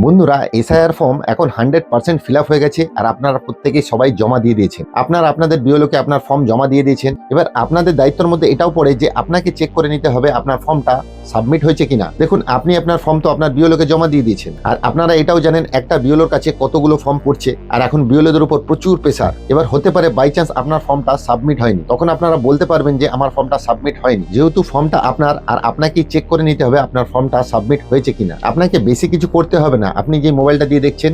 বন্ধুরা, SIR form এখন 100% fill up হয়ে গেছে আর আপনারা প্রত্যেকেই সবাই জমা দিয়ে দিয়েছেন। আপনারা আপনাদের বিওলোকে আপনার ফর্ম জমা দিয়ে দিয়েছেন। এবার আপনাদের দায়িত্বের মধ্যে এটাও পড়ে যে আপনাকে চেক করে নিতে হবে আপনার ফর্মটা সাবমিট হয়েছে কিনা। দেখুন, আপনি আপনার ফর্ম তো আপনার বিওলোকে জমা দিয়ে দিয়েছেন, আর আপনারা এটাও জানেন একটা বিওলোর কাছে কতগুলো ফর্ম পড়ছে, আর এখন বিওলোদের উপর প্রচুর প্রেসার। এবার হতে পারে বাই চান্স আপনার ফর্মটা সাবমিট হয়নি, তখন আপনারা বলতে পারবেন যে আমার ফর্মটা সাবমিট হয়নি। যেহেতু ফর্মটা আপনার, আর আপনাকে চেক করে নিতে হবে আপনার ফর্মটা সাবমিট হয়েছে কিনা। আপনাকে বেশি কিছু করতে হবে না, আপনি যে মোবাইলটা দিয়ে দেখছেন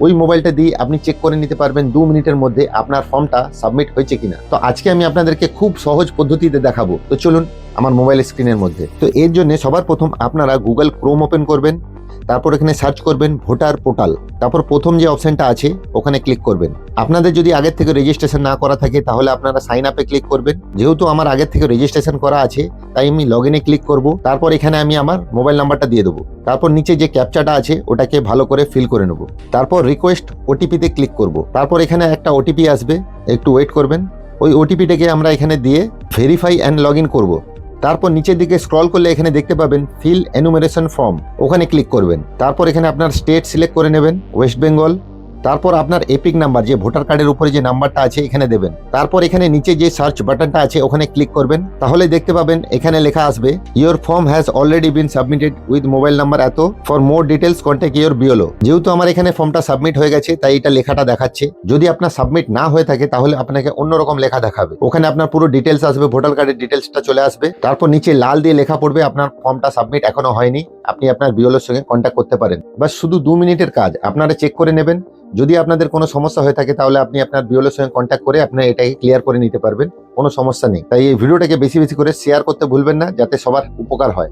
ওই মোবাইলটা দিয়ে আপনি চেক করে নিতে পারবেন 2 মিনিটের মধ্যে আপনার ফর্মটা সাবমিট হয়েছে কিনা। তো আজকে আমি আপনাদেরকে খুব সহজ পদ্ধতিতে দেখাবো। তো চলুন আমার মোবাইল স্ক্রিনের মধ্যে। তো এর জন্য সবার প্রথম আপনারা গুগল ক্রোম ওপেন করবেন, তারপর এখানে সার্চ করবেন ভোটার পোর্টাল, তারপর প্রথম যে অপশনটা আছে ওখানে ক্লিক করবেন। আপনাদের যদি আগের থেকে রেজিস্ট্রেশন না করা থাকে তাহলে আপনারা সাইন আপে ক্লিক করবেন। যেহেতু আমার আগের থেকে রেজিস্ট্রেশন করা আছে তাই আমি লগ ইনে ক্লিক করব। তারপর এখানে আমি আমার মোবাইল নাম্বারটা দিয়ে দেবো। তারপর নিচে যে ক্যাপচাটা আছে ওটাকে ভালো করে ফিল করে নেব। তারপর রিকোয়েস্ট ওটিপিতে ক্লিক করব। তারপর এখানে একটা ওটিপি আসবে, একটু ওয়েট করবেন। ওই ওটিপিটাকে আমরা এখানে দিয়ে ভেরিফাই অ্যান্ড লগ ইন করবো। তারপর নিচের দিকে স্ক্রল করলে এখানে দেখতে পাবেন ফিল এনুমেরেশন ফর্ম, ওখানে ক্লিক করবেন। তারপর এখানে আপনার স্টেট সিলেক্ট করে নেবেন, ওয়েস্ট বেঙ্গল। তারপর আপনার এপিক নাম্বার, যে ভোটার কার্ডের উপরে যে নাম্বারটা আছে এখানে দেবেন। তারপর এখানে নিচে যে সার্চ বাটনটা আছে ওখানে ক্লিক করবেন। তাহলে দেখতে পাবেন এখানে লেখা আসবে your form has already been submitted with mobile number এত, for more details contact your BLO. যেহেতু আমার এখানে ফর্মটা সাবমিট হয়ে গেছে তাই এটা লেখাটা দেখাচ্ছে। যদি আপনার সাবমিট না হয়ে থাকে তাহলে আপনাকে অন্যরকম লেখা দেখাবে। ওখানে আপনার পুরো ডিটেলস আসবে, ভোটার কার্ডের ডিটেলসটা চলে আসবে। তারপর নিচে লাল দিয়ে লেখা পড়বে আপনার ফর্মটা সাবমিট এখনো হয়নি, আপনি আপনার বিওলোর সঙ্গে কন্ট্যাক্ট করতে পারেন। বাস শুধু 2 মিনিটের কাজ, আপনারা চেক করে নেবেন। যদি আপনাদের কোনো সমস্যা হয়ে থাকে তাহলে আপনি আপনার বিওলোর সঙ্গে কন্ট্যাক্ট করে আপনার এটাকে ক্লিয়ার করে নিতে পারবেন, কোনো সমস্যা নেই। তাই এই ভিডিওটাকে বেশি বেশি করে শেয়ার করতে ভুলবেন না, যাতে সবার উপকার হয়।